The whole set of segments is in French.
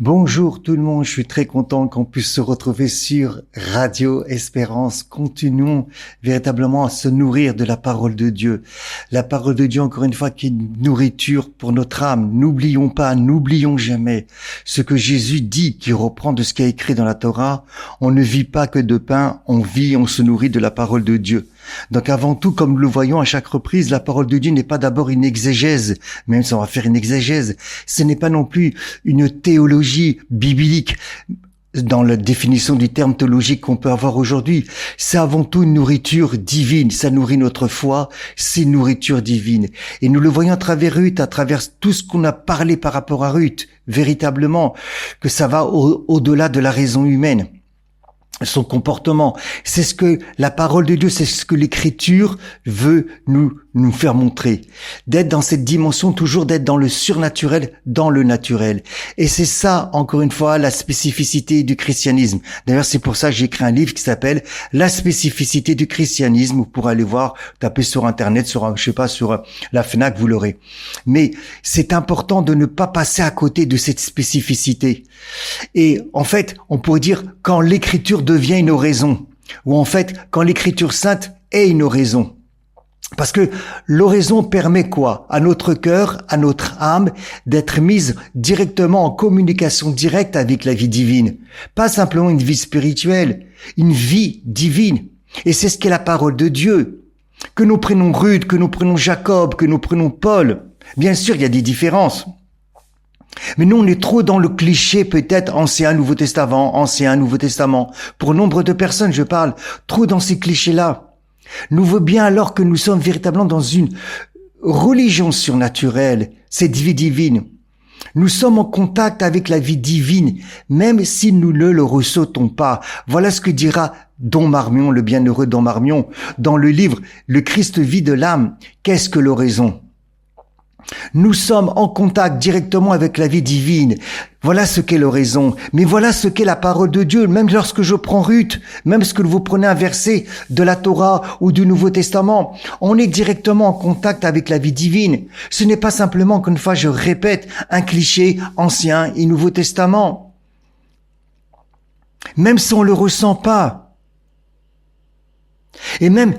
Bonjour tout le monde, je suis très content qu'on puisse se retrouver sur Radio Espérance. Continuons véritablement à se nourrir de la parole de Dieu. La parole de Dieu, encore une fois, qui est une nourriture pour notre âme. N'oublions pas, n'oublions jamais ce que Jésus dit, qui reprend de ce qui est écrit dans la Torah. On ne vit pas que de pain, on vit, on se nourrit de la parole de Dieu. Donc avant tout, comme nous le voyons à chaque reprise, la parole de Dieu n'est pas d'abord une exégèse, même si on va faire une exégèse. Ce n'est pas non plus une théologie biblique dans la définition du terme théologique qu'on peut avoir aujourd'hui. C'est avant tout une nourriture divine. Ça nourrit notre foi, c'est une nourriture divine. Et nous le voyons à travers Ruth, à travers tout ce qu'on a parlé par rapport à Ruth, véritablement, que ça va au-delà de la raison humaine. Son comportement, c'est ce que la parole de Dieu, c'est ce que l'Écriture veut nous faire montrer. D'être dans cette dimension, toujours d'être dans le surnaturel, dans le naturel. Et c'est ça, encore une fois, la spécificité du christianisme. D'ailleurs, c'est pour ça que j'ai écrit un livre qui s'appelle La spécificité du christianisme. Vous pourrez aller voir, taper sur Internet, sur la Fnac, vous l'aurez. Mais c'est important de ne pas passer à côté de cette spécificité. Et en fait, on pourrait dire quand l'Écriture devient une oraison, ou en fait quand l'Écriture sainte est une oraison. Parce que l'oraison permet quoi? À notre cœur, à notre âme, d'être mise directement en communication directe avec la vie divine. Pas simplement une vie spirituelle, une vie divine. Et c'est ce qu'est la parole de Dieu. Que nous prenons Ruth, que nous prenons Jacob, que nous prenons Paul. Bien sûr, il y a des différences. Mais nous, on est trop dans le cliché, peut-être Ancien, Nouveau Testament, Ancien, Nouveau Testament. Pour nombre de personnes, je parle, trop dans ces clichés-là. Nous voulons bien alors que nous sommes véritablement dans une religion surnaturelle, cette vie divine. Nous sommes en contact avec la vie divine, même si nous ne le ressentons pas. Voilà ce que dira Don Marmion, le bienheureux Don Marmion, dans le livre « Le Christ vit de l'âme ». Qu'est-ce que l'oraison ? Nous sommes en contact directement avec la vie divine. Voilà ce qu'est l'oraison. Mais voilà ce qu'est la parole de Dieu. Même lorsque je prends Ruth, même lorsque vous prenez un verset de la Torah ou du Nouveau Testament, on est directement en contact avec la vie divine. Ce n'est pas simplement qu'une fois je répète un cliché Ancien et Nouveau Testament. Même si on le ressent pas. Et même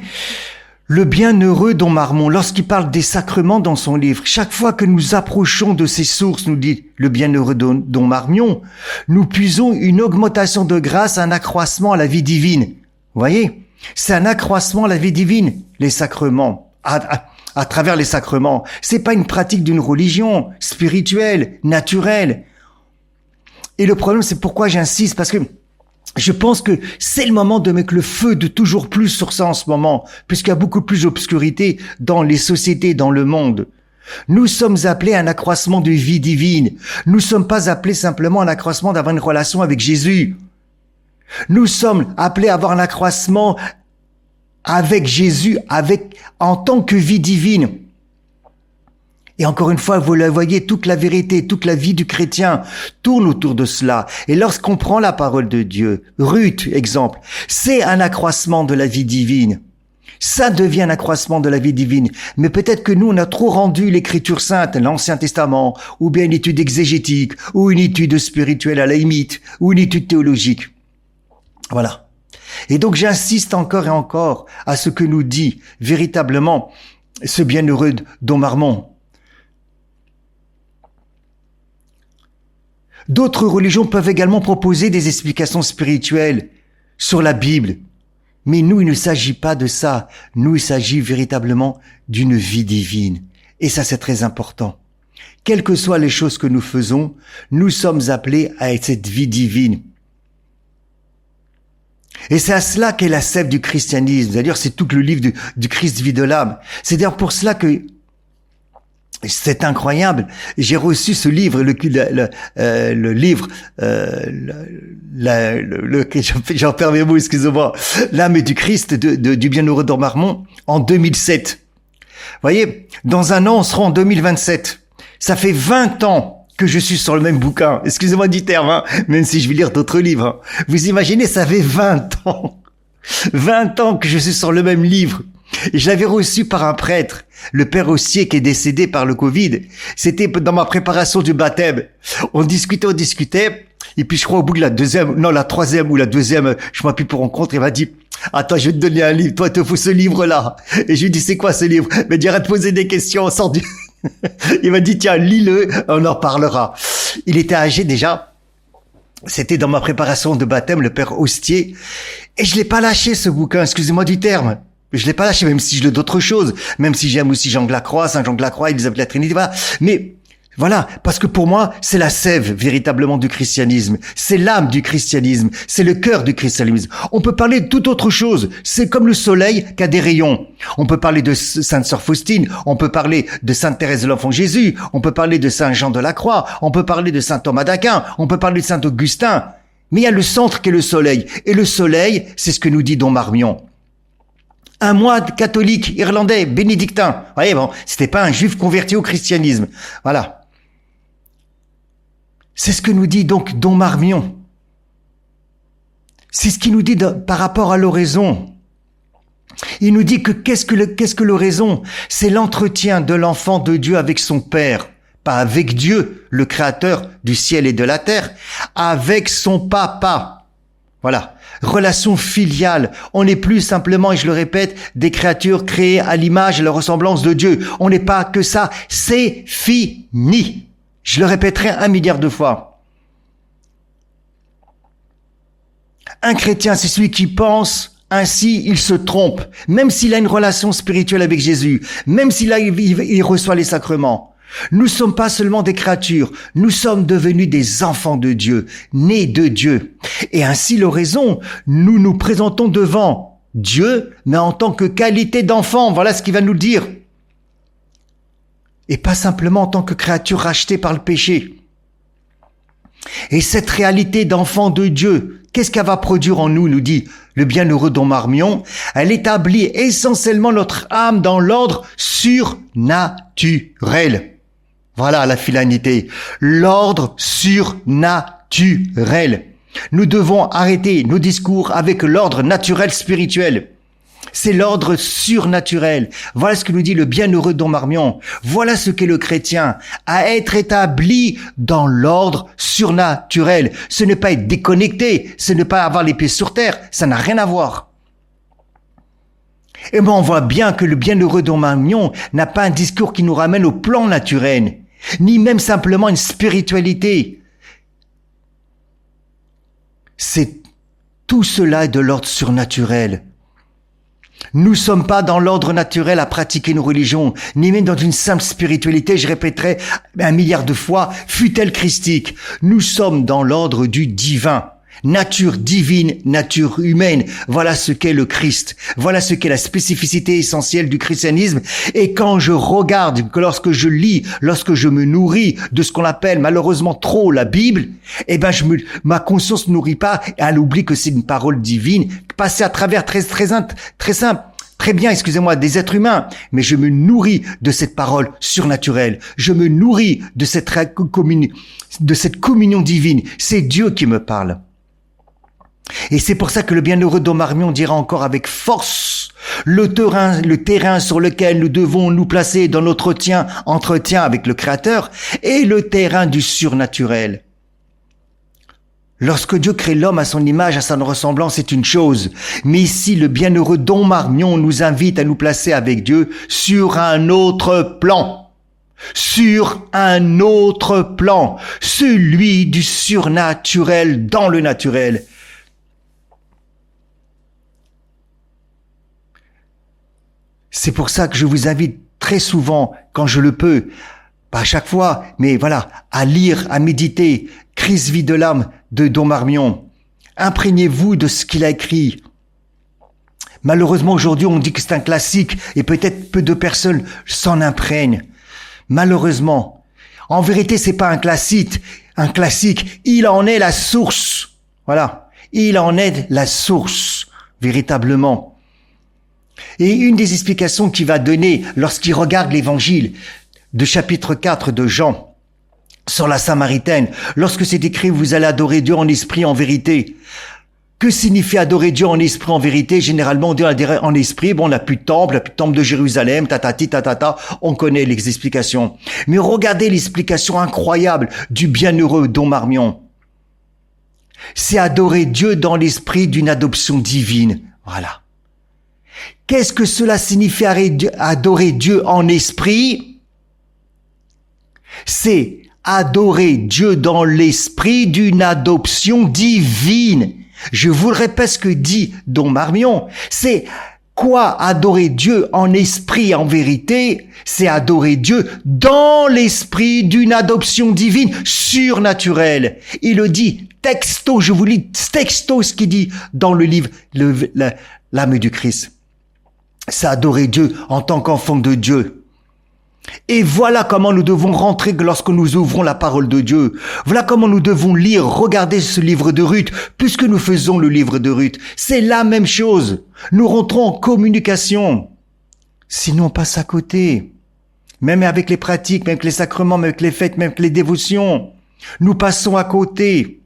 le bienheureux Don Marmont, lorsqu'il parle des sacrements dans son livre, chaque fois que nous approchons de ces sources, nous dit le bienheureux Don Marmion, nous puisons une augmentation de grâce, un accroissement à la vie divine. Vous voyez, c'est un accroissement à la vie divine, les sacrements, à travers les sacrements. C'est pas une pratique d'une religion spirituelle, naturelle. Et le problème, c'est pourquoi j'insiste, parce que je pense que c'est le moment de mettre le feu de toujours plus sur ça en ce moment, puisqu'il y a beaucoup plus d'obscurité dans les sociétés, dans le monde. Nous sommes appelés à un accroissement de vie divine. Nous ne sommes pas appelés simplement à un accroissement d'avoir une relation avec Jésus. Nous sommes appelés à avoir un accroissement avec Jésus, en tant que vie divine. Et encore une fois, vous le voyez, toute la vérité, toute la vie du chrétien tourne autour de cela. Et lorsqu'on prend la parole de Dieu, Ruth, exemple, c'est un accroissement de la vie divine. Ça devient un accroissement de la vie divine. Mais peut-être que nous, on a trop rendu l'Écriture sainte, l'Ancien Testament, ou bien une étude exégétique, ou une étude spirituelle à la limite, ou une étude théologique. Voilà. Et donc j'insiste encore et encore à ce que nous dit véritablement ce bienheureux Don Marmont. D'autres religions peuvent également proposer des explications spirituelles sur la Bible. Mais nous, il ne s'agit pas de ça. Nous, il s'agit véritablement d'une vie divine. Et ça, c'est très important. Quelles que soient les choses que nous faisons, nous sommes appelés à être cette vie divine. Et c'est à cela qu'est la sève du christianisme. D'ailleurs, c'est tout le livre du Christ vit de l'âme. C'est d'ailleurs pour cela que c'est incroyable. J'ai reçu ce livre, j'en perds mes mots, excusez-moi, l'âme du Christ du bienheureux Don Marmont en 2007. Vous voyez, dans un an, on sera en 2027. Ça fait 20 ans que je suis sur le même bouquin. Excusez-moi du terme, même si je vais lire d'autres livres. Vous imaginez, ça fait 20 ans. 20 ans que je suis sur le même livre. Et je l'avais reçu par un prêtre, le père Ostier qui est décédé par le Covid. C'était dans ma préparation du baptême. On discutait. Et puis je crois au bout de la troisième ou la deuxième, je m'appuie pour rencontre, il m'a dit, attends, je vais te donner un livre, toi, il te faut ce livre-là. Et je lui dis, c'est quoi ce livre? Il m'a dit, arrête de poser des questions, sors du... Il m'a dit, tiens, lis-le, on en parlera. Il était âgé déjà. C'était dans ma préparation de baptême, le père Ostier. Et je l'ai pas lâché, ce bouquin, excusez-moi du terme. Je l'ai pas lâché, même si je le d'autres choses. Même si j'aime aussi Jean de la Croix, Saint Jean de la Croix, Élisabeth de la Trinité, voilà. Mais, voilà, parce que pour moi, c'est la sève véritablement du christianisme. C'est l'âme du christianisme. C'est le cœur du christianisme. On peut parler de toute autre chose. C'est comme le soleil qui a des rayons. On peut parler de Sainte Sœur Faustine. On peut parler de Sainte Thérèse de l'Enfant Jésus. On peut parler de Saint Jean de la Croix. On peut parler de Saint Thomas d'Aquin. On peut parler de Saint Augustin. Mais il y a le centre qui est le soleil. Et le soleil, c'est ce que nous dit Don Marmion. Un moine catholique, irlandais, bénédictin. Vous voyez, bon, c'était pas un juif converti au christianisme. Voilà. C'est ce que nous dit donc Don Marmion. C'est ce qu'il nous dit par rapport à l'oraison. Il nous dit que qu'est-ce que l'oraison? C'est l'entretien de l'enfant de Dieu avec son Père. Pas avec Dieu, le créateur du ciel et de la terre. Avec son papa. Voilà. Relation filiale. On n'est plus simplement, et je le répète, des créatures créées à l'image et la ressemblance de Dieu. On n'est pas que ça. C'est fini. Je le répéterai 1 milliard de fois. Un chrétien, c'est celui qui pense ainsi, il se trompe. Même s'il a une relation spirituelle avec Jésus, même il reçoit les sacrements. Nous ne sommes pas seulement des créatures, nous sommes devenus des enfants de Dieu, nés de Dieu. Et ainsi l'oraison, nous nous présentons devant Dieu, mais en tant que qualité d'enfant. Voilà ce qu'il va nous dire. Et pas simplement en tant que créature rachetée par le péché. Et cette réalité d'enfant de Dieu, qu'est-ce qu'elle va produire en nous, nous dit le bienheureux Don Marmion? Elle établit essentiellement notre âme dans l'ordre surnaturel. Voilà la filanité. L'ordre surnaturel. Nous devons arrêter nos discours avec l'ordre naturel spirituel. C'est l'ordre surnaturel. Voilà ce que nous dit le bienheureux Don Marmion. Voilà ce qu'est le chrétien, à être établi dans l'ordre surnaturel. Ce n'est pas être déconnecté, ce n'est pas avoir les pieds sur terre, ça n'a rien à voir. Et on voit bien que le bienheureux Don Marmion n'a pas un discours qui nous ramène au plan naturel, ni même simplement une spiritualité. C'est tout cela est de l'ordre surnaturel. Nous ne sommes pas dans l'ordre naturel à pratiquer nos religions, ni même dans une simple spiritualité, je répéterai 1 milliard de fois, fût-elle christique. Nous sommes dans l'ordre du divin. Nature divine, nature humaine. Voilà ce qu'est le Christ. Voilà ce qu'est la spécificité essentielle du christianisme. Et quand je regarde, que lorsque je lis, lorsque je me nourris de ce qu'on appelle malheureusement trop la Bible, eh ben ma conscience ne nourrit pas, et elle oublie que c'est une parole divine, passée à travers très simple, très bien, excusez-moi, des êtres humains, mais je me nourris de cette parole surnaturelle. Je me nourris de cette communion divine. C'est Dieu qui me parle. Et c'est pour ça que le bienheureux Don Marmion dira encore avec force le terrain sur lequel nous devons nous placer dans notre entretien avec le Créateur est le terrain du surnaturel. Lorsque Dieu crée l'homme à son image, à sa ressemblance, c'est une chose. Mais ici, le bienheureux Don Marmion nous invite à nous placer avec Dieu sur un autre plan. Sur un autre plan. Celui du surnaturel dans le naturel. C'est pour ça que je vous invite très souvent, quand je le peux, pas à chaque fois, mais voilà, à lire, à méditer Crise vie de l'âme de Don Marmion. Imprégnez-vous de ce qu'il a écrit. Malheureusement, aujourd'hui, on dit que c'est un classique et peut-être peu de personnes s'en imprègnent. Malheureusement. En vérité, c'est pas un classique. Il en est la source. Voilà. Il en est la source, véritablement. Et une des explications qu'il va donner lorsqu'il regarde l'évangile de chapitre 4 de Jean sur la Samaritaine, lorsque c'est écrit « Vous allez adorer Dieu en esprit, en vérité », Que signifie adorer Dieu en esprit, en vérité? Généralement, on dit adorer en esprit. Bon, on n'a plus de temple, de Jérusalem, tatata, on connaît les explications. Mais regardez l'explication incroyable du bienheureux Don Marmion. C'est adorer Dieu dans l'esprit d'une adoption divine. Voilà. Qu'est-ce que cela signifie adorer Dieu en esprit? C'est adorer Dieu dans l'esprit d'une adoption divine. Je vous le répète ce que dit Don Marmion. C'est quoi adorer Dieu en esprit et en vérité? C'est adorer Dieu dans l'esprit d'une adoption divine surnaturelle. Il le dit texto, je vous lis texto ce qu'il dit dans le livre L'âme du Christ. C'est adorer Dieu en tant qu'enfant de Dieu. Et voilà comment nous devons rentrer lorsque nous ouvrons la parole de Dieu. Voilà comment nous devons lire, regarder ce livre de Ruth, puisque nous faisons le livre de Ruth. C'est la même chose. Nous rentrons en communication. Sinon, on passe à côté. Même avec les pratiques, même avec les sacrements, même avec les fêtes, même avec les dévotions. Nous passons à côté.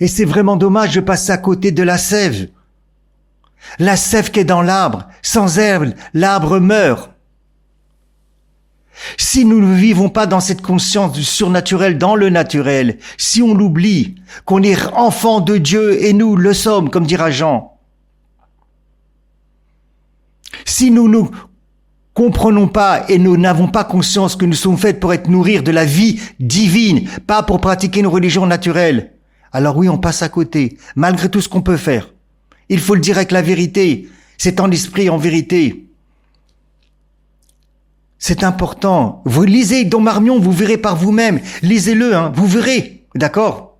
Et c'est vraiment dommage de passer à côté de la sève. La sève qui est dans l'arbre. Sans elle, l'arbre meurt. Si nous ne vivons pas dans cette conscience du surnaturel, dans le naturel, si on l'oublie, qu'on est enfant de Dieu et nous le sommes, comme dira Jean, si nous ne comprenons pas et nous n'avons pas conscience que nous sommes faits pour être nourrir de la vie divine, pas pour pratiquer une religion naturelle, alors oui, on passe à côté, malgré tout ce qu'on peut faire. Il faut le dire avec la vérité. C'est en esprit, en vérité. C'est important. Vous lisez Don Marmion, vous verrez par vous-même. Lisez-le, vous verrez. D'accord?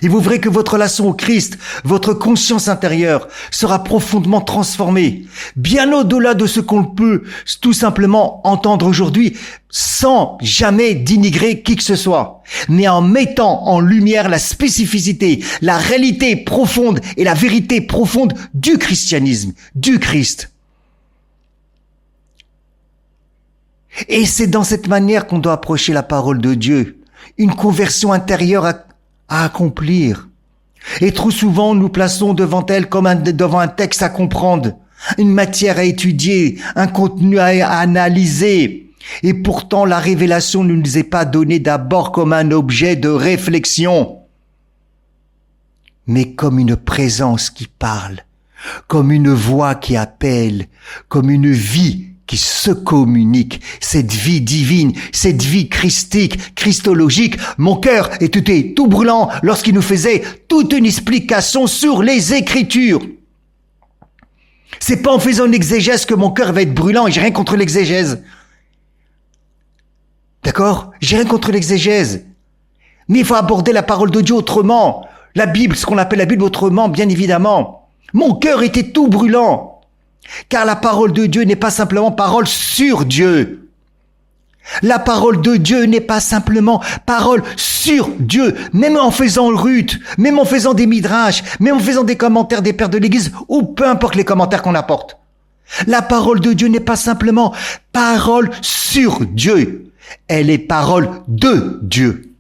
Et vous verrez que votre relation au Christ, votre conscience intérieure sera profondément transformée, bien au-delà de ce qu'on peut tout simplement entendre aujourd'hui, sans jamais dénigrer qui que ce soit, mais en mettant en lumière la spécificité, la réalité profonde et la vérité profonde du christianisme, du Christ. Et c'est dans cette manière qu'on doit approcher la parole de Dieu, une conversion intérieure à accomplir. Et trop souvent, nous plaçons devant elle comme devant un texte à comprendre, une matière à étudier, un contenu à analyser. Et pourtant, la révélation ne nous est pas donnée d'abord comme un objet de réflexion, mais comme une présence qui parle, comme une voix qui appelle, comme une vie qui se communique, cette vie divine, cette vie christique, christologique. Mon cœur était tout brûlant lorsqu'il nous faisait toute une explication sur les Écritures. C'est pas en faisant une exégèse que mon cœur va être brûlant, et j'ai rien contre l'exégèse. D'accord? J'ai rien contre l'exégèse. Mais il faut aborder la parole de Dieu autrement. La Bible, ce qu'on appelle la Bible autrement, bien évidemment. Mon cœur était tout brûlant. Car la parole de Dieu n'est pas simplement parole sur Dieu. La parole de Dieu n'est pas simplement parole sur Dieu. Même en faisant Ruth, même en faisant des midrash, même en faisant des commentaires des pères de l'Église, ou peu importe les commentaires qu'on apporte. La parole de Dieu n'est pas simplement parole sur Dieu. Elle est parole de Dieu.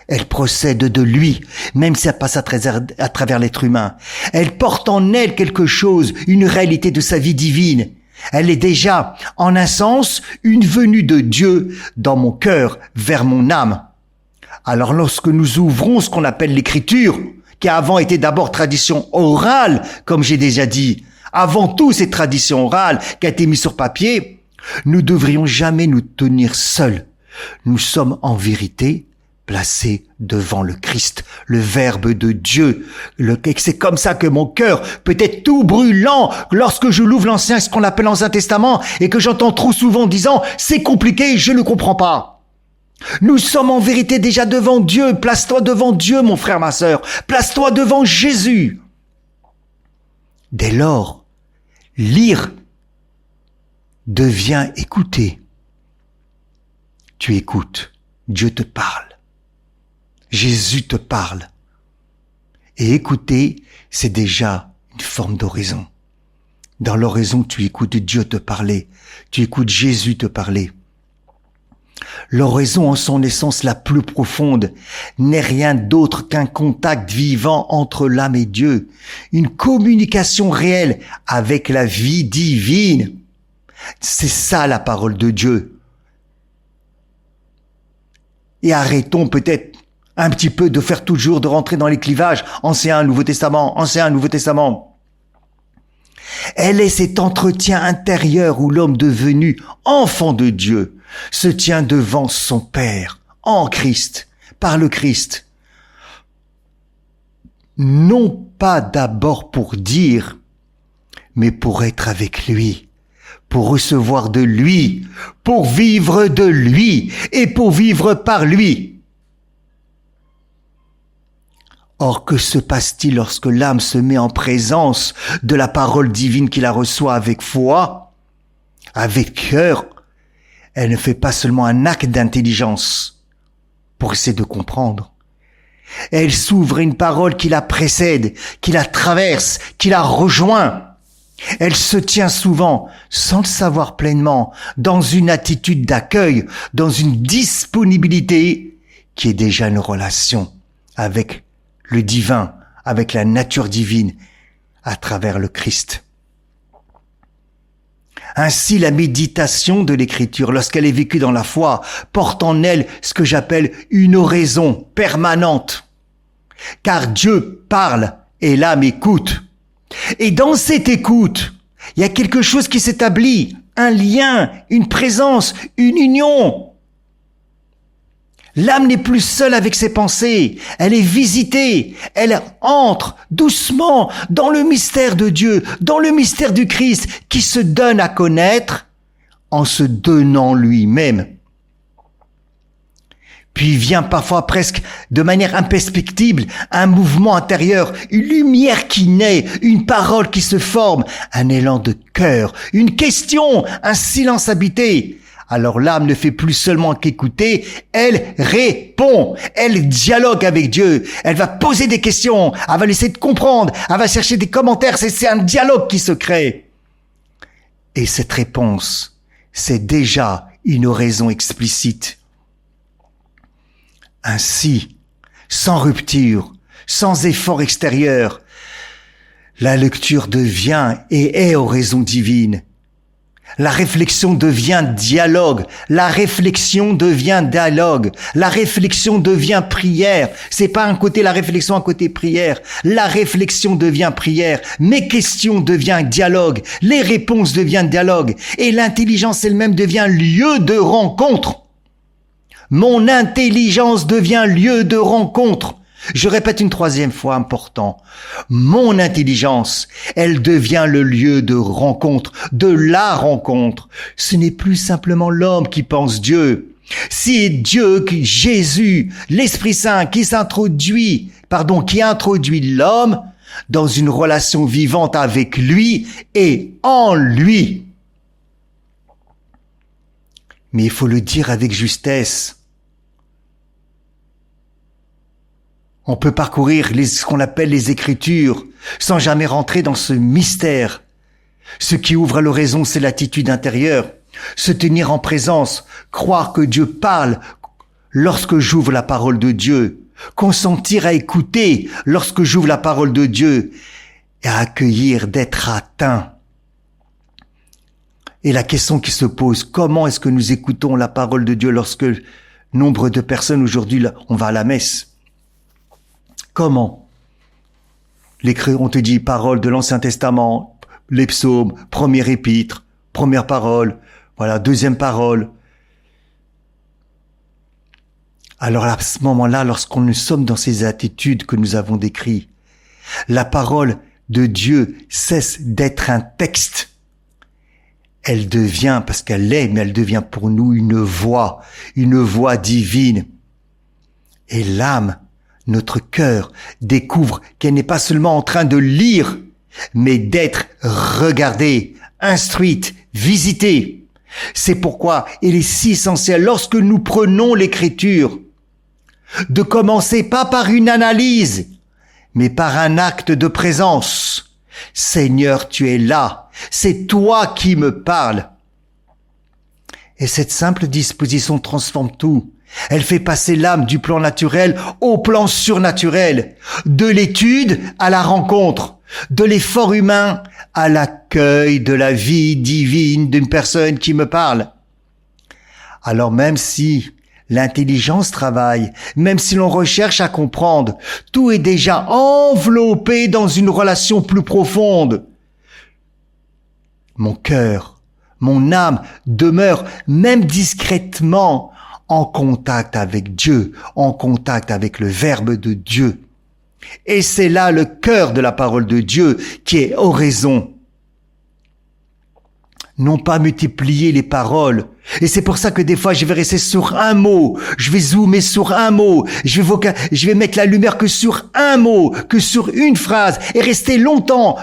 Elle procède de lui, même si elle passe à travers l'être humain. Elle porte en elle quelque chose, une réalité de sa vie divine. Elle est déjà, en un sens, une venue de Dieu dans mon cœur, vers mon âme. Alors lorsque nous ouvrons ce qu'on appelle l'écriture, qui avant était d'abord tradition orale, comme j'ai déjà dit, avant tout cette tradition orale qui a été mise sur papier, nous devrions jamais nous tenir seuls. Nous sommes en vérité placé devant le Christ, le Verbe de Dieu. C'est comme ça que mon cœur peut être tout brûlant lorsque je l'ouvre l'Ancien, ce qu'on appelle l'Ancien Testament, et que j'entends trop souvent disant « c'est compliqué, je ne comprends pas ». Nous sommes en vérité déjà devant Dieu. Place-toi devant Dieu, mon frère, ma sœur. Place-toi devant Jésus. Dès lors, lire devient écouter. Tu écoutes, Dieu te parle. Jésus te parle. Et écouter, c'est déjà une forme d'oraison. Dans l'oraison, tu écoutes Dieu te parler. Tu écoutes Jésus te parler. L'oraison, en son essence la plus profonde, n'est rien d'autre qu'un contact vivant entre l'âme et Dieu. Une communication réelle avec la vie divine. C'est ça la parole de Dieu. Et arrêtons peut-être un petit peu de faire toujours, de rentrer dans les clivages, Ancien, Nouveau Testament, Ancien, Nouveau Testament. Elle est cet entretien intérieur où l'homme devenu enfant de Dieu se tient devant son Père, en Christ, par le Christ. Non pas d'abord pour dire, mais pour être avec lui, pour recevoir de lui, pour vivre de lui et pour vivre par lui. Or, que se passe-t-il lorsque l'âme se met en présence de la parole divine qui la reçoit avec foi, avec cœur? Elle ne fait pas seulement un acte d'intelligence pour essayer de comprendre. Elle s'ouvre à une parole qui la précède, qui la traverse, qui la rejoint. Elle se tient souvent, sans le savoir pleinement, dans une attitude d'accueil, dans une disponibilité qui est déjà une relation avec le divin, avec la nature divine, à travers le Christ. Ainsi, la méditation de l'écriture, lorsqu'elle est vécue dans la foi, porte en elle ce que j'appelle une oraison permanente. Car Dieu parle et l'âme écoute. Et dans cette écoute, il y a quelque chose qui s'établit, un lien, une présence, une union. L'âme n'est plus seule avec ses pensées, elle est visitée, elle entre doucement dans le mystère de Dieu, dans le mystère du Christ qui se donne à connaître en se donnant lui-même. Puis vient parfois presque de manière imperceptible un mouvement intérieur, une lumière qui naît, une parole qui se forme, un élan de cœur, une question, un silence habité. Alors l'âme ne fait plus seulement qu'écouter, elle répond, elle dialogue avec Dieu, elle va poser des questions, elle va essayer de comprendre, elle va chercher des commentaires, c'est un dialogue qui se crée. Et cette réponse, c'est déjà une oraison explicite. Ainsi, sans rupture, sans effort extérieur. La lecture devient et est oraison divine. La réflexion devient dialogue. La réflexion devient dialogue. La réflexion devient prière. C'est pas un côté la réflexion, un côté prière. La réflexion devient prière. Mes questions deviennent dialogue. Les réponses deviennent dialogue. Et l'intelligence elle-même devient lieu de rencontre. Mon intelligence devient lieu de rencontre. Je répète une troisième fois important. Mon intelligence, elle devient le lieu de rencontre, de la rencontre. Ce n'est plus simplement l'homme qui pense Dieu. C'est Dieu, Jésus, l'Esprit Saint qui introduit l'homme dans une relation vivante avec lui et en lui. Mais il faut le dire avec justesse. On peut parcourir ce qu'on appelle les Écritures sans jamais rentrer dans ce mystère. Ce qui ouvre à l'oraison, c'est l'attitude intérieure. Se tenir en présence, croire que Dieu parle lorsque j'ouvre la parole de Dieu, consentir à écouter lorsque j'ouvre la parole de Dieu et à accueillir, d'être atteint. Et la question qui se pose, comment est-ce que nous écoutons la parole de Dieu lorsque nombre de personnes aujourd'hui, on va à la messe? Comment? On te dit parole de l'Ancien Testament, les psaumes, premier épître, première parole, voilà, deuxième parole. Alors à ce moment-là, lorsqu'on nous sommes dans ces attitudes que nous avons décrites, la parole de Dieu cesse d'être un texte. Elle devient, parce qu'elle est, mais elle devient pour nous une voix divine. Et l'âme, notre cœur, découvre qu'elle n'est pas seulement en train de lire, mais d'être regardée, instruite, visitée. C'est pourquoi il est si essentiel, lorsque nous prenons l'Écriture, de commencer pas par une analyse, mais par un acte de présence. Seigneur, tu es là. C'est toi qui me parles. Et cette simple disposition transforme tout. Elle fait passer l'âme du plan naturel au plan surnaturel, de l'étude à la rencontre, de l'effort humain à l'accueil de la vie divine d'une personne qui me parle. Alors même si l'intelligence travaille, même si l'on recherche à comprendre, tout est déjà enveloppé dans une relation plus profonde. Mon cœur, mon âme demeure même discrètement en contact avec Dieu, en contact avec le Verbe de Dieu. Et c'est là le cœur de la parole de Dieu qui est oraison. Non pas multiplier les paroles. Et c'est pour ça que des fois je vais rester sur un mot, je vais zoomer sur un mot, je vais mettre la lumière que sur un mot, que sur une phrase, et rester longtemps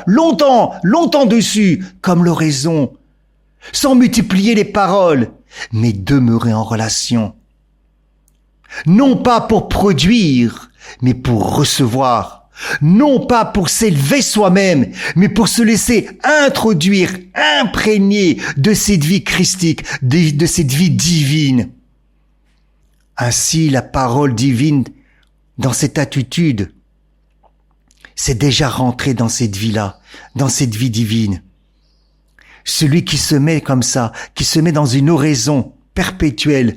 dessus, comme l'oraison, sans multiplier les paroles, mais demeurer en relation. Non pas pour produire, mais pour recevoir. Non pas pour s'élever soi-même, mais pour se laisser introduire, imprégner de cette vie christique, de cette vie divine. Ainsi, la parole divine, dans cette attitude, c'est déjà rentré dans cette vie-là, dans cette vie divine. Celui qui se met comme ça, qui se met dans une oraison perpétuelle,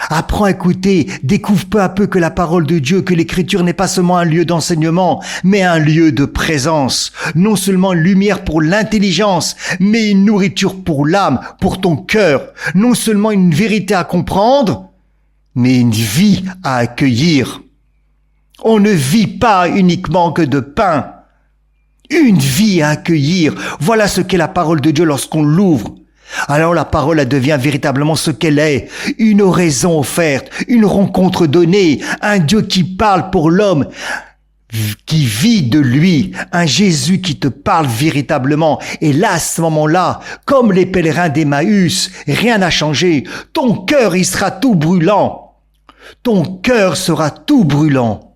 apprends à écouter, découvre peu à peu que la parole de Dieu, que l'écriture n'est pas seulement un lieu d'enseignement, mais un lieu de présence. Non seulement une lumière pour l'intelligence, mais une nourriture pour l'âme, pour ton cœur. Non seulement une vérité à comprendre, mais une vie à accueillir. On ne vit pas uniquement que de pain. Une vie à accueillir. Voilà ce qu'est la parole de Dieu lorsqu'on l'ouvre. Alors la parole, elle devient véritablement ce qu'elle est, une oraison offerte, une rencontre donnée, un Dieu qui parle pour l'homme, qui vit de lui, un Jésus qui te parle véritablement. Et là, à ce moment-là, comme les pèlerins d'Emmaüs, rien n'a changé. Ton cœur, il sera tout brûlant. Ton cœur sera tout brûlant.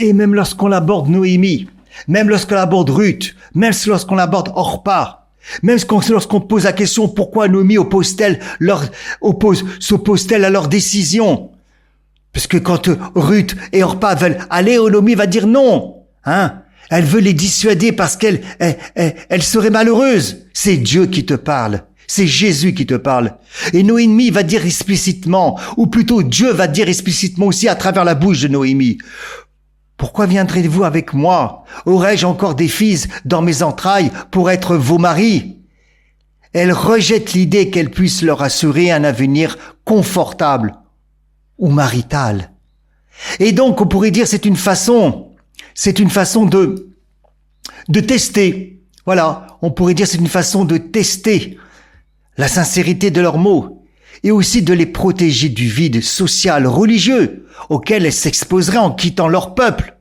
Et même lorsqu'on aborde Noémie, même lorsqu'on aborde Ruth, même lorsqu'on aborde Orpa, même lorsqu'on pose la question pourquoi Noémie s'oppose-t-elle à leur décision? Parce que quand Ruth et Orpa veulent aller, Noémie va dire non. Elle veut les dissuader parce qu'elle serait malheureuse. C'est Dieu qui te parle. C'est Jésus qui te parle. Et Noémie va dire explicitement, ou plutôt Dieu va dire explicitement aussi à travers la bouche de Noémie. Pourquoi viendrez-vous avec moi? Aurais-je encore des fils dans mes entrailles pour être vos maris? Elle rejette l'idée qu'elle puisse leur assurer un avenir confortable ou marital. Et donc, on pourrait dire c'est une façon de tester. Voilà, on pourrait dire c'est une façon de tester la sincérité de leurs mots et aussi de les protéger du vide social, religieux auquel elles s'exposeraient en quittant leur peuple.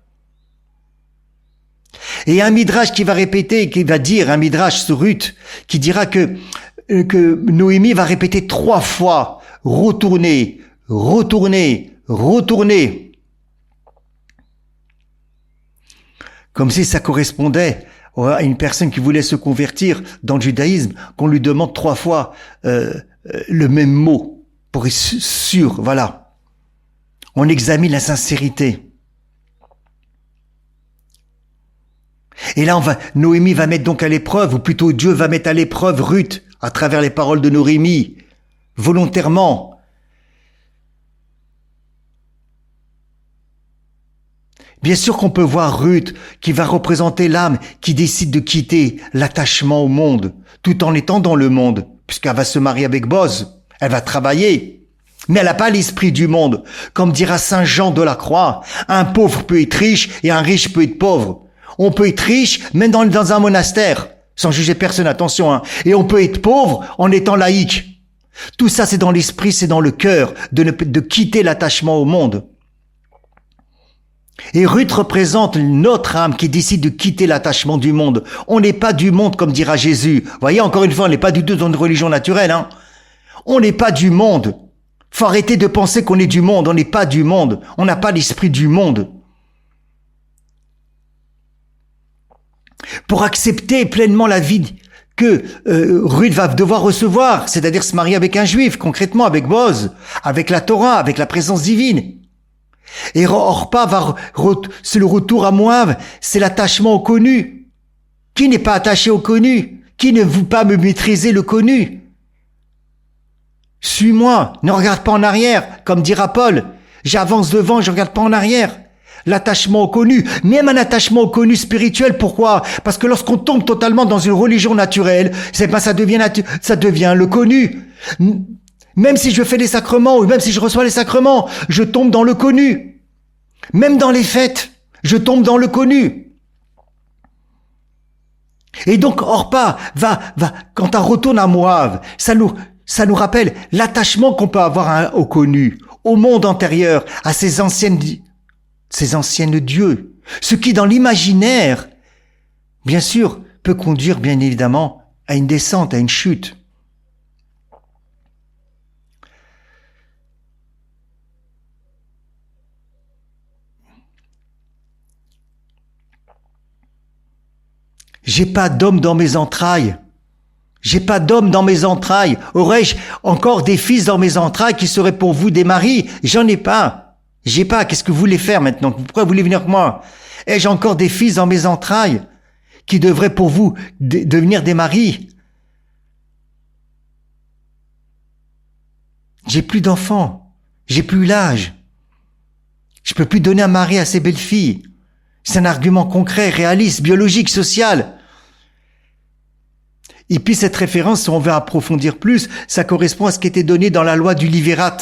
Et un midrash qui va répéter, qui va dire, un midrash sur Ruth, qui dira que Noémie va répéter 3 fois, retournez, retournez, retournez. Comme si ça correspondait à une personne qui voulait se convertir dans le judaïsme, qu'on lui demande 3 fois le même mot, pour être sûr, voilà. On examine la sincérité. Et là, Noémie va mettre donc à l'épreuve, ou plutôt Dieu va mettre à l'épreuve Ruth, à travers les paroles de Noémie, volontairement. Bien sûr qu'on peut voir Ruth, qui va représenter l'âme qui décide de quitter l'attachement au monde, tout en étant dans le monde, puisqu'elle va se marier avec Boz, elle va travailler. Mais elle n'a pas l'esprit du monde. Comme dira Saint Jean de la Croix, un pauvre peut être riche et un riche peut être pauvre. On peut être riche même dans un monastère, sans juger personne, attention, et on peut être pauvre en étant laïque. Tout ça, c'est dans l'esprit, c'est dans le cœur, de quitter l'attachement au monde. Et Ruth représente notre âme qui décide de quitter l'attachement du monde. On n'est pas du monde, comme dira Jésus. Vous voyez, encore une fois, on n'est pas du tout dans une religion naturelle. On n'est pas du monde. Faut arrêter de penser qu'on est du monde. On n'est pas du monde. On n'a pas l'esprit du monde. Pour accepter pleinement la vie que Ruth va devoir recevoir, c'est-à-dire se marier avec un juif, concrètement avec Boz, avec la Torah, avec la présence divine. Et Orpa c'est le retour à Moab, c'est l'attachement au connu. Qui n'est pas attaché au connu? Qui ne veut pas me maîtriser le connu? Suis-moi, ne regarde pas en arrière, comme dira Paul. J'avance devant, je ne regarde pas en arrière. L'attachement au connu, même un attachement au connu spirituel, pourquoi? Parce que lorsqu'on tombe totalement dans une religion naturelle, ça devient le connu. Même si je fais les sacrements, ou même si je reçois les sacrements, je tombe dans le connu. Même dans les fêtes, je tombe dans le connu. Et donc, Orpa quand elle retourne à Moab, ça nous rappelle l'attachement qu'on peut avoir au connu, au monde antérieur, à ces anciennes dieux. Ce qui, dans l'imaginaire, bien sûr, peut conduire, bien évidemment, à une descente, à une chute. J'ai pas d'homme dans mes entrailles. J'ai pas d'homme dans mes entrailles. Aurais-je encore des fils dans mes entrailles qui seraient pour vous des maris? J'en ai pas. J'ai pas. Qu'est-ce que vous voulez faire maintenant? Pourquoi vous voulez venir avec moi? Ai-je encore des fils dans mes entrailles qui devraient pour vous devenir des maris? J'ai plus d'enfants. J'ai plus l'âge. Je peux plus donner un mari à ces belles filles. C'est un argument concret, réaliste, biologique, social. Et puis cette référence, si on veut approfondir plus, ça correspond à ce qui était donné dans la loi du Livérat,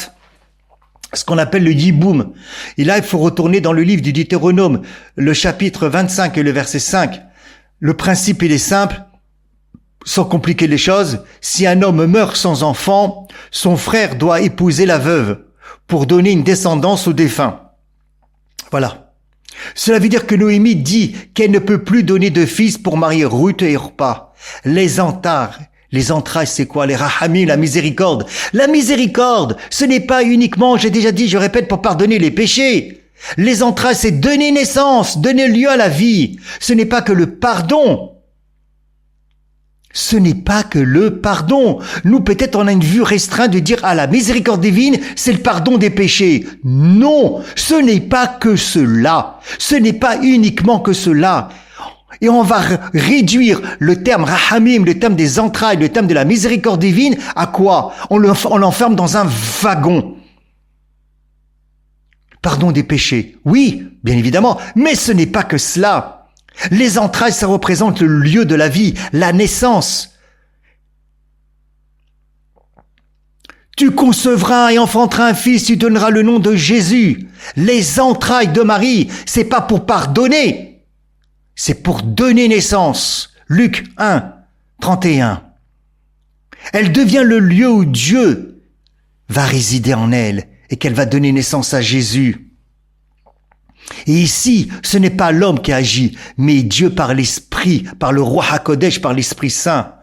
ce qu'on appelle le Yiboum. Et là, il faut retourner dans le livre du Deutéronome, le chapitre 25 et le verset 5. Le principe, il est simple, sans compliquer les choses. Si un homme meurt sans enfant, son frère doit épouser la veuve pour donner une descendance au défunt. Voilà. Cela veut dire que Noémie dit qu'elle ne peut plus donner de fils pour marier Ruth et Orpa. Les entrailles, c'est quoi? Les rahamim, la miséricorde. La miséricorde, ce n'est pas uniquement, j'ai déjà dit, je répète, pour pardonner les péchés. Les entrailles, c'est donner naissance, donner lieu à la vie. Ce n'est pas que le pardon. Ce n'est pas que le pardon. Nous, peut-être, on a une vue restreinte de dire, la miséricorde divine, c'est le pardon des péchés. Non, ce n'est pas que cela. Ce n'est pas uniquement que cela. Et on va réduire le terme rahamim, le terme des entrailles, le terme de la miséricorde divine, à quoi? On l'enferme dans un wagon. Pardon des péchés. Oui, bien évidemment, mais ce n'est pas que cela. Les entrailles, ça représente le lieu de la vie, la naissance. Tu concevras et enfanteras un fils, tu donneras le nom de Jésus. Les entrailles de Marie, c'est pas pour pardonner, c'est pour donner naissance. Luc 1, 31. Elle devient le lieu où Dieu va résider en elle et qu'elle va donner naissance à Jésus. Et ici, ce n'est pas l'homme qui agit, mais Dieu par l'Esprit, par le Roi HaKodesh, par l'Esprit Saint.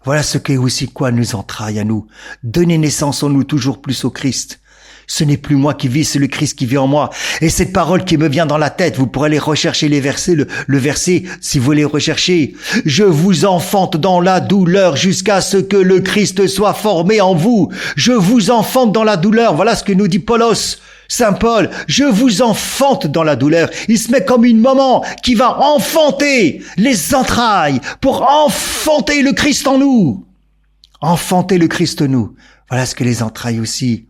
Voilà ce qu'est aussi quoi nous entrailles à nous. Donner naissance en nous toujours plus au Christ. Ce n'est plus moi qui vis, c'est le Christ qui vit en moi. Et cette parole qui me vient dans la tête, vous pourrez aller rechercher les versets, le verset, si vous voulez rechercher. Je vous enfante dans la douleur jusqu'à ce que le Christ soit formé en vous. Je vous enfante dans la douleur. Voilà ce que nous dit Paulos. Saint Paul, je vous enfante dans la douleur. Il se met comme une maman qui va enfanter les entrailles pour enfanter le Christ en nous. Enfanter le Christ en nous. Voilà ce que les entrailles aussi.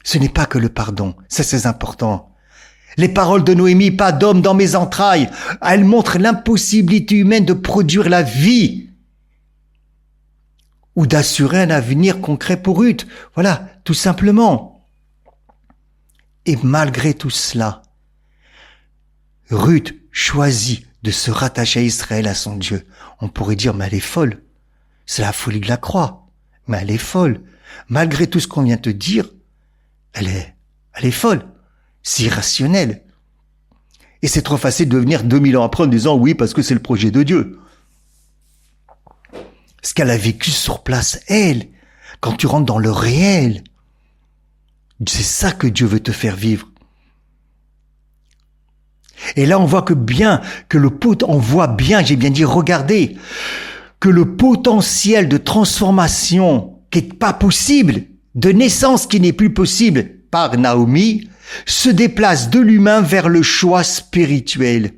Ce n'est pas que le pardon, ça c'est important. Les paroles de Noémie, pas d'homme dans mes entrailles, elles montrent l'impossibilité humaine de produire la vie ou d'assurer un avenir concret pour Ruth. Voilà, tout simplement. Et malgré tout cela, Ruth choisit de se rattacher à Israël, à son Dieu. On pourrait dire, mais elle est folle. C'est la folie de la croix. Mais elle est folle. Malgré tout ce qu'on vient de dire, elle est folle. C'est irrationnel. Et c'est trop facile de venir 2000 ans après en disant oui, parce que c'est le projet de Dieu. Ce qu'elle a vécu sur place, elle, quand tu rentres dans le réel, c'est ça que Dieu veut te faire vivre. Et là, on voit j'ai bien dit, regardez, que le potentiel de transformation qui est pas possible, de naissance qui n'est plus possible par Naomi, se déplace de l'humain vers le choix spirituel.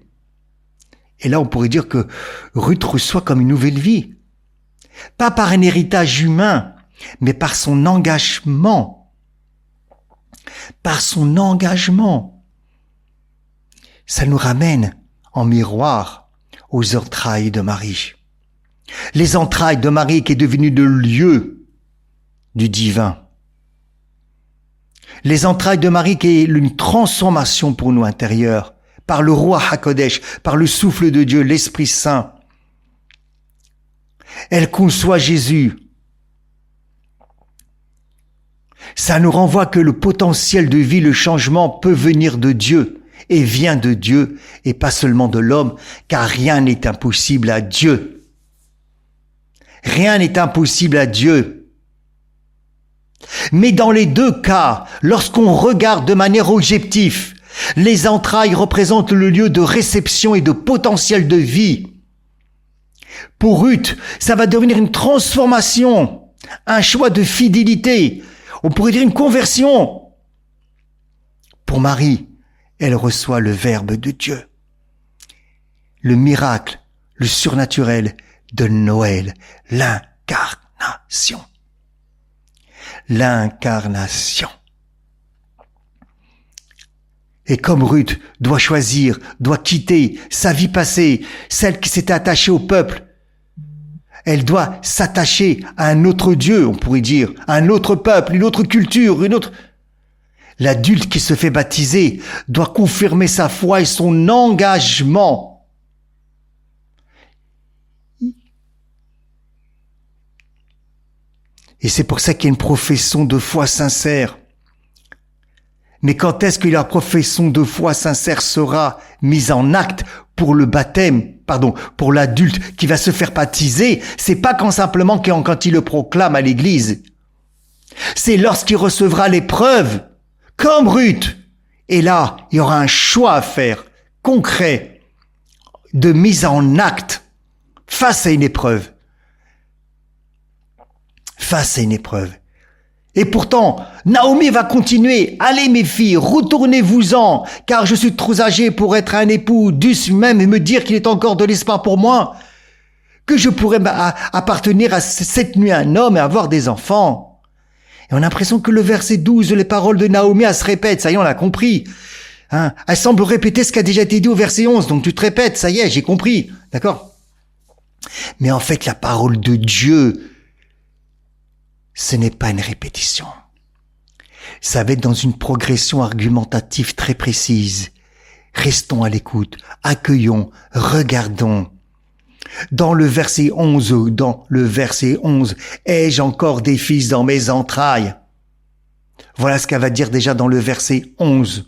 Et là, on pourrait dire que Ruth reçoit comme une nouvelle vie. Pas par un héritage humain, mais par son engagement. Par son engagement. Ça nous ramène en miroir aux entrailles de Marie. Les entrailles de Marie qui est devenue le lieu du divin. Les entrailles de Marie qui est une transformation pour nous intérieure, par le Roi HaKodesh, par le souffle de Dieu, l'Esprit Saint. Elle conçoit Jésus. Ça nous renvoie que le potentiel de vie, le changement peut venir de Dieu et vient de Dieu et pas seulement de l'homme, car rien n'est impossible à Dieu. Rien n'est impossible à Dieu. Mais dans les deux cas, lorsqu'on regarde de manière objective, les entrailles représentent le lieu de réception et de potentiel de vie. Pour Ruth, ça va devenir une transformation, un choix de fidélité. On pourrait dire une conversion. Pour Marie, elle reçoit le Verbe de Dieu. Le miracle, le surnaturel de Noël, l'incarnation. L'incarnation. Et comme Ruth doit choisir, doit quitter sa vie passée, celle qui s'était attachée au peuple, elle doit s'attacher à un autre Dieu, on pourrait dire, à un autre peuple, une autre culture, une autre... L'adulte qui se fait baptiser doit confirmer sa foi et son engagement. Et c'est pour ça qu'il y a une profession de foi sincère. Mais quand est-ce que la profession de foi sincère sera mise en acte pour le baptême, pour l'adulte qui va se faire baptiser? C'est pas quand il le proclame à l'église. C'est lorsqu'il recevra l'épreuve comme Ruth. Et là, il y aura un choix à faire, concret, de mise en acte, face à une épreuve. Face à une épreuve. Et pourtant, Naomi va continuer. Allez mes filles, retournez-vous-en, car je suis trop âgée pour être un époux. Dût-ce même me dire qu'il est encore de l'espoir pour moi, que je pourrais appartenir à cette nuit à un homme et avoir des enfants. Et on a l'impression que le verset 12, les paroles de Naomi, elles se répètent. Ça y est, on l'a compris. Hein, elle semble répéter ce qui a déjà été dit au verset 11. Donc tu te répètes, ça y est, j'ai compris. D'accord? Mais en fait, la parole de Dieu, ce n'est pas une répétition. Ça va être dans une progression argumentative très précise. Restons à l'écoute, accueillons, regardons. Dans le verset 11, ai-je encore des fils dans mes entrailles? Voilà ce qu'elle va dire déjà dans le verset 11.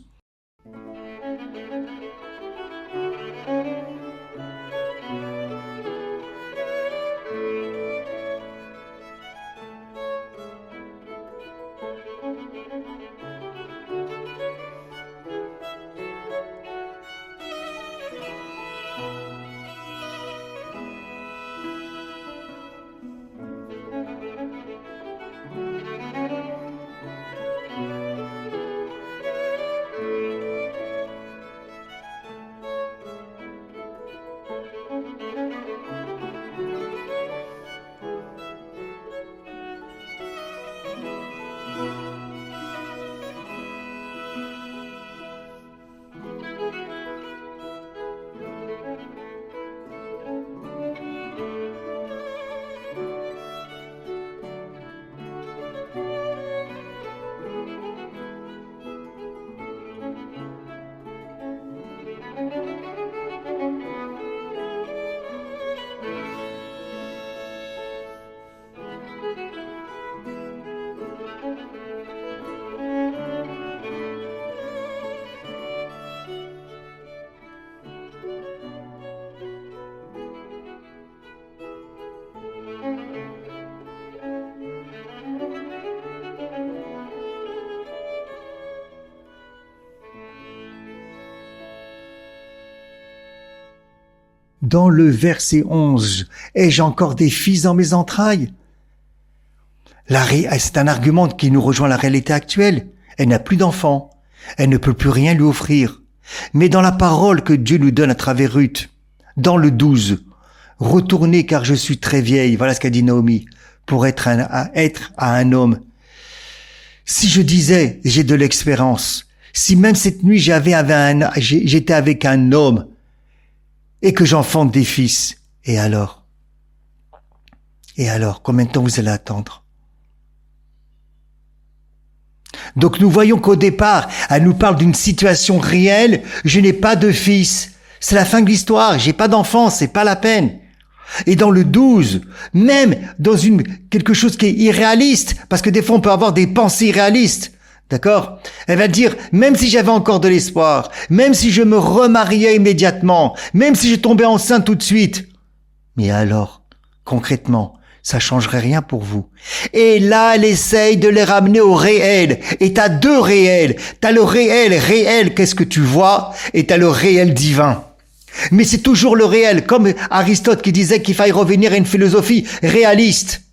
Dans le verset 11, ai-je encore des fils dans mes entrailles? C'est un argument qui nous rejoint la réalité actuelle. Elle n'a plus d'enfants. Elle ne peut plus rien lui offrir. Mais dans la parole que Dieu nous donne à travers Ruth, dans le 12, retournez car je suis très vieille, voilà ce qu'a dit Naomi, pour être à un homme. Si je disais, j'ai de l'expérience, si même cette nuit j'étais avec un homme, et que j'enfante des fils, et alors, combien de temps vous allez attendre? Donc nous voyons qu'au départ, elle nous parle d'une situation réelle, je n'ai pas de fils, c'est la fin de l'histoire, j'ai pas d'enfant, c'est pas la peine. Et dans le 12, même dans quelque chose qui est irréaliste, parce que des fois on peut avoir des pensées irréalistes, d'accord? Elle va dire, même si j'avais encore de l'espoir, même si je me remariais immédiatement, même si je tombais enceinte tout de suite, mais alors, concrètement, ça changerait rien pour vous. Et là, elle essaye de les ramener au réel. Et t'as deux réels. T'as le réel, qu'est-ce que tu vois? Et t'as le réel divin. Mais c'est toujours le réel, comme Aristote qui disait qu'il fallait revenir à une philosophie réaliste.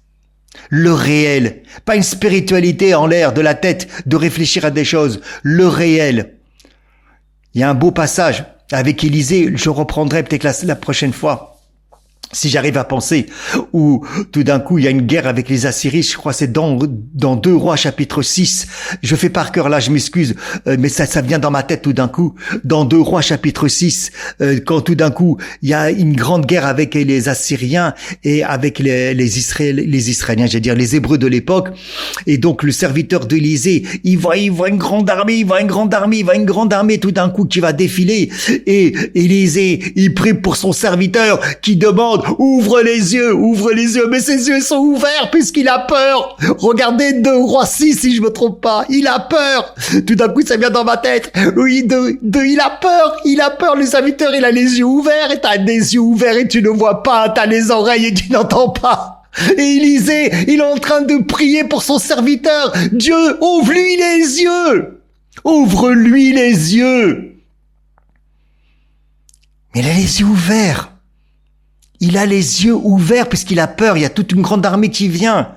Le réel, pas une spiritualité en l'air de la tête, de réfléchir à des choses. Le réel. Il y a un beau passage avec Élisée, je reprendrai peut-être la prochaine fois. Si j'arrive à penser, où tout d'un coup il y a une guerre avec les Assyriens, je crois que c'est dans 2 Rois chapitre 6, je fais par cœur là, je m'excuse, mais ça vient dans ma tête tout d'un coup, dans 2 Rois chapitre 6, quand tout d'un coup il y a une grande guerre avec les Assyriens et avec les Israéliens, j'allais dire les Hébreux de l'époque, et donc le serviteur d'Élisée, il voit une grande armée, tout d'un coup qui va défiler, et Élisée, il prie pour son serviteur qui demande ouvre les yeux, mais ses yeux sont ouverts puisqu'il a peur. Regardez 2 Rois 6 si je me trompe pas, il a peur. Tout d'un coup ça vient dans ma tête. Oui, il a peur, le serviteur il a les yeux ouverts et t'as des yeux ouverts et tu ne vois pas, t'as les oreilles et tu n'entends pas. Et Élisée, il est en train de prier pour son serviteur. Dieu, ouvre-lui les yeux. Ouvre-lui les yeux. Mais il a les yeux ouverts. Il a les yeux ouverts puisqu'il a peur. Il y a toute une grande armée qui vient.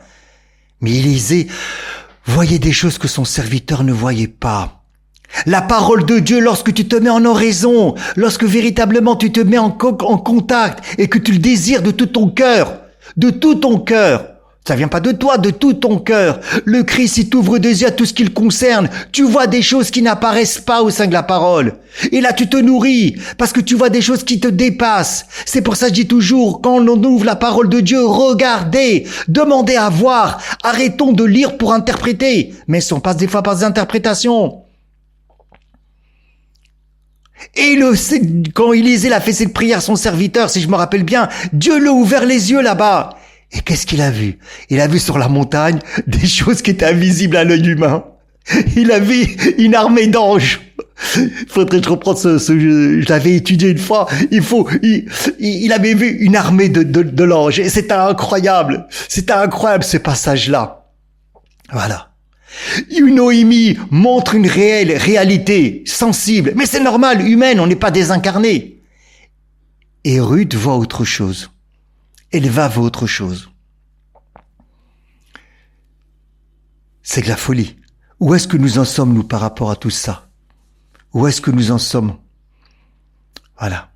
Mais Élisée voyait des choses que son serviteur ne voyait pas. La parole de Dieu, lorsque tu te mets en oraison, lorsque véritablement tu te mets en contact et que tu le désires de tout ton cœur, ça vient pas de toi, de tout ton cœur. Le Christ, il t'ouvre des yeux à tout ce qui le concerne. Tu vois des choses qui n'apparaissent pas au sein de la parole. Et là, tu te nourris parce que tu vois des choses qui te dépassent. C'est pour ça que je dis toujours, quand on ouvre la parole de Dieu, regardez, demandez à voir. Arrêtons de lire pour interpréter. Mais on passe des fois par des interprétations. Et quand Élisée a fait cette prière à son serviteur, si je me rappelle bien, Dieu lui a ouvert les yeux là-bas. Et qu'est-ce qu'il a vu? Il a vu sur la montagne des choses qui étaient invisibles à l'œil humain. Il a vu une armée d'anges. Faudrait que je reprenne je l'avais étudié une fois. Il avait vu une armée de l'ange. Et c'était incroyable. C'était incroyable ce passage-là. Voilà. Noémie montre une réalité sensible. Mais c'est normal, humaine, on n'est pas désincarné. Et Ruth voit autre chose. Elle va voir autre chose. C'est de la folie. Où est-ce que nous en sommes, nous, par rapport à tout ça? Où est-ce que nous en sommes? Voilà.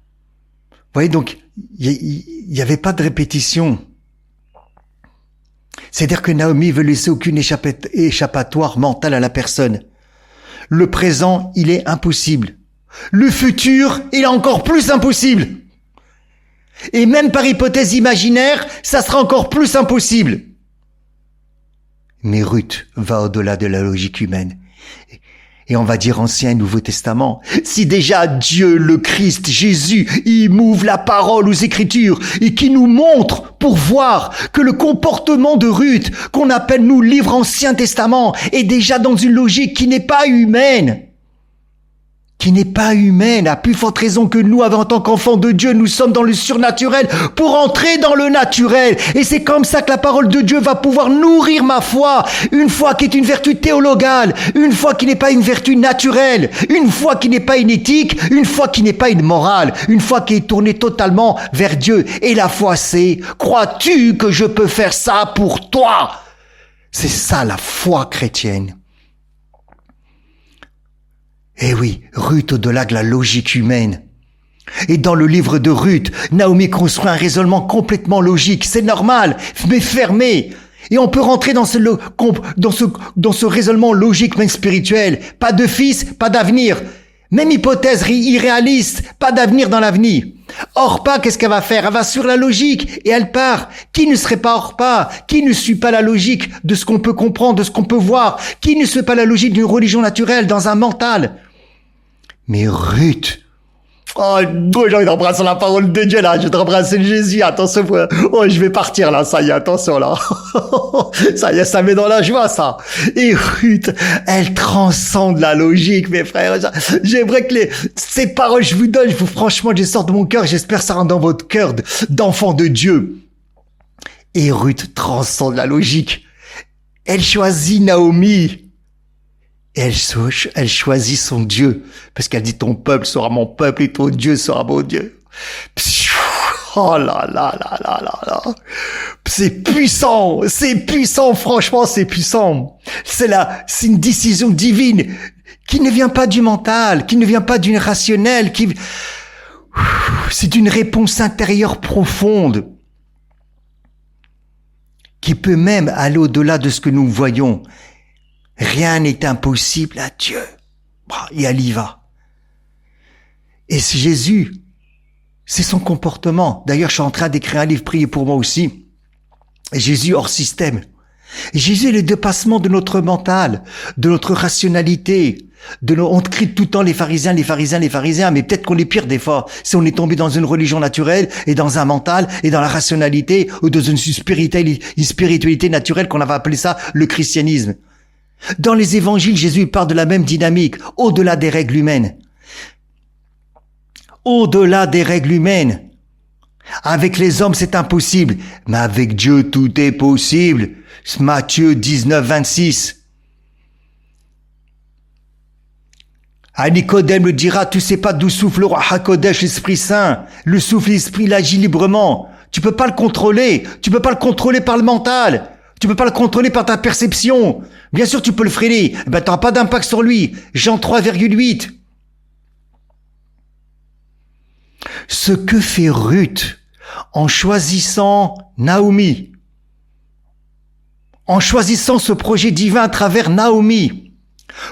Vous voyez, donc, il n'y avait pas de répétition. C'est-à-dire que Naomi veut laisser aucune échappatoire mentale à la personne. Le présent, il est impossible. Le futur, il est encore plus impossible. Et même par hypothèse imaginaire, ça sera encore plus impossible. Mais Ruth va au-delà de la logique humaine. Et on va dire Ancien et Nouveau Testament. Si déjà Dieu, le Christ, Jésus, il m'ouvre la parole aux Écritures et qui nous montre pour voir que le comportement de Ruth, qu'on appelle nous livre Ancien Testament, est déjà dans une logique qui n'est pas humaine. À plus forte raison que nous, en tant qu'enfants de Dieu, nous sommes dans le surnaturel pour entrer dans le naturel. Et c'est comme ça que la parole de Dieu va pouvoir nourrir ma foi, une foi qui est une vertu théologale, une foi qui n'est pas une vertu naturelle, une foi qui n'est pas une éthique, une foi qui n'est pas une morale, une foi qui est tournée totalement vers Dieu. Et la foi, c'est, crois-tu que je peux faire ça pour toi? C'est ça la foi chrétienne. Eh oui, Ruth au-delà de la logique humaine. Et dans le livre de Ruth, Naomi construit un raisonnement complètement logique. C'est normal, mais fermé. Et on peut rentrer dans ce raisonnement logique mais spirituel. Pas de fils, pas d'avenir. Même hypothèse irréaliste, pas d'avenir dans l'avenir. Orpa, qu'est-ce qu'elle va faire? Elle va sur la logique et elle part. Qui ne serait pas Orpa? Qui ne suit pas la logique de ce qu'on peut comprendre, de ce qu'on peut voir? Qui ne suit pas la logique d'une religion naturelle dans un mental? Mais Ruth, oh, j'ai envie d'embrasser la parole de Dieu là, je vais t'embrasser Jésus, attention, oh, je vais partir là, ça y est, attention là, ça y est, ça met dans la joie ça. Et Ruth, elle transcende la logique, mes frères, j'aimerais que ces paroles je vous donne, franchement, je sors de mon cœur, j'espère que ça rentre dans votre cœur d'enfant de Dieu. Et Ruth transcende la logique, elle choisit Naomi. Et elle choisit son Dieu, parce qu'elle dit ton peuple sera mon peuple et ton Dieu sera mon Dieu. Oh là là là là là là. C'est puissant, franchement c'est puissant. C'est une décision divine qui ne vient pas du mental, qui ne vient pas d'une rationnelle, c'est une réponse intérieure profonde qui peut même aller au-delà de ce que nous voyons. Rien n'est impossible à Dieu. Et elle y va. Et c'est Jésus, c'est son comportement. D'ailleurs, je suis en train d'écrire un livre, priez pour moi aussi. Et Jésus hors système. Et Jésus est le dépassement de notre mental, de notre rationalité. On crie tout le temps les pharisiens, mais peut-être qu'on est pire des fois. Si on est tombé dans une religion naturelle et dans un mental et dans la rationalité ou dans une spiritualité naturelle qu'on avait appelé ça le christianisme. Dans les évangiles, Jésus parle de la même dynamique, au-delà des règles humaines. Au-delà des règles humaines. Avec les hommes, c'est impossible, mais avec Dieu, tout est possible. Matthieu 19, 26. À Nicodème le dira, tu sais pas d'où souffle le roi HaKodesh, l'Esprit Saint. Le souffle, l'Esprit, il agit librement. Tu peux pas le contrôler. Tu peux pas le contrôler par le mental. Tu peux pas le contrôler par ta perception. Bien sûr, tu peux le freiner. Ben, t'auras pas d'impact sur lui. Jean 3,8. Ce que fait Ruth en choisissant Naomi, en choisissant ce projet divin à travers Naomi,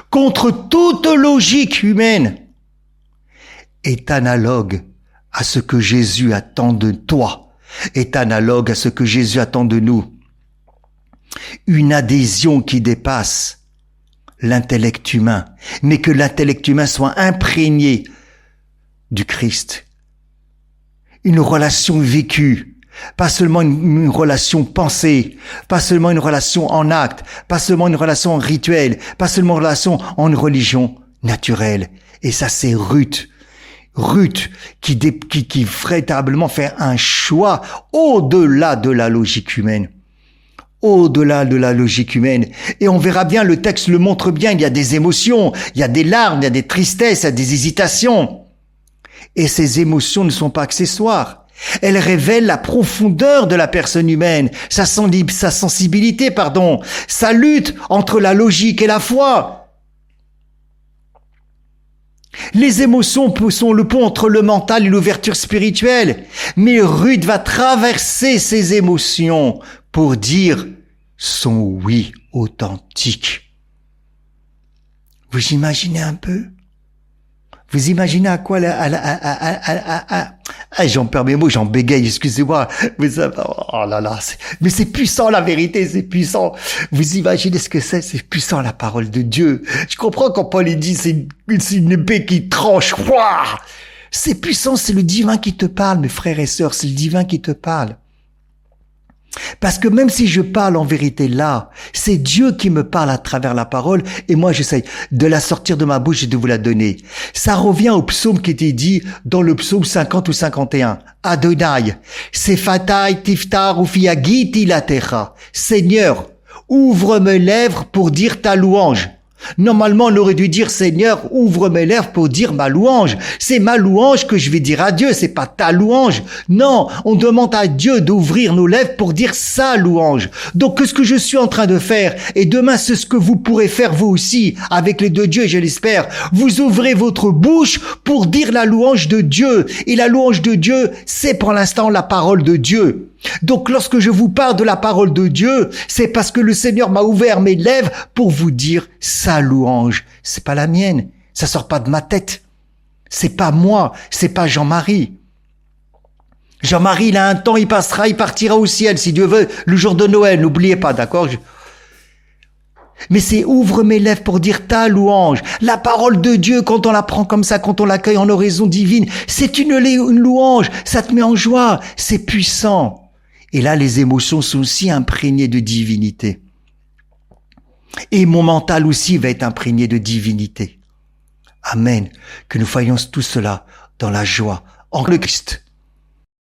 contre toute logique humaine, est analogue à ce que Jésus attend de toi, est analogue à ce que Jésus attend de nous. Une adhésion qui dépasse l'intellect humain, mais que l'intellect humain soit imprégné du Christ. Une relation vécue, pas seulement une relation pensée, pas seulement une relation en acte, pas seulement une relation en rituel, pas seulement une relation en une religion naturelle. Et ça, c'est Ruth. Ruth qui véritablement fait un choix au-delà de la logique humaine. Au-delà de la logique humaine. Et on verra bien, le texte le montre bien, il y a des émotions, il y a des larmes, il y a des tristesses, il y a des hésitations. Et ces émotions ne sont pas accessoires. Elles révèlent la profondeur de la personne humaine, sa sensibilité, sa lutte entre la logique et la foi. Les émotions sont le pont entre le mental et l'ouverture spirituelle. Mais Ruth va traverser ces émotions pour dire son oui authentique. Vous imaginez un peu? Vous imaginez à quoi j'en perds mes mots, j'en bégaye, excusez-moi. Oh là là, mais c'est puissant la vérité, c'est puissant. Vous imaginez ce que c'est puissant la parole de Dieu. Je comprends quand Paul dit c'est une épée qui tranche. Ouah, c'est puissant, c'est le divin qui te parle, mes frères et sœurs, c'est le divin qui te parle. Parce que même si je parle en vérité là, c'est Dieu qui me parle à travers la parole et moi j'essaye de la sortir de ma bouche et de vous la donner. Ça revient au psaume qui était dit dans le psaume 50 ou 51. Adonai, Sephatai tiftar ufiagiti latecha. Seigneur, ouvre mes lèvres pour dire ta louange. Normalement, on aurait dû dire, Seigneur, ouvre mes lèvres pour dire ma louange. C'est ma louange que je vais dire à Dieu, c'est pas ta louange. Non, on demande à Dieu d'ouvrir nos lèvres pour dire sa louange. Donc, ce que je suis en train de faire, et demain, c'est ce que vous pourrez faire vous aussi, avec les deux dieux, je l'espère. Vous ouvrez votre bouche pour dire la louange de Dieu. Et la louange de Dieu, c'est pour l'instant la parole de Dieu. Donc, lorsque je vous parle de la parole de Dieu, c'est parce que le Seigneur m'a ouvert mes lèvres pour vous dire sa louange. C'est pas la mienne. Ça sort pas de ma tête. C'est pas moi. C'est pas Jean-Marie. Jean-Marie, il a un temps, il partira au ciel, si Dieu veut, le jour de Noël. N'oubliez pas, d'accord? Mais c'est ouvre mes lèvres pour dire ta louange. La parole de Dieu, quand on la prend comme ça, quand on l'accueille en oraison divine, c'est une louange. Ça te met en joie. C'est puissant. Et là, les émotions sont aussi imprégnées de divinité. Et mon mental aussi va être imprégné de divinité. Amen. Que nous voyions tout cela dans la joie en le Christ.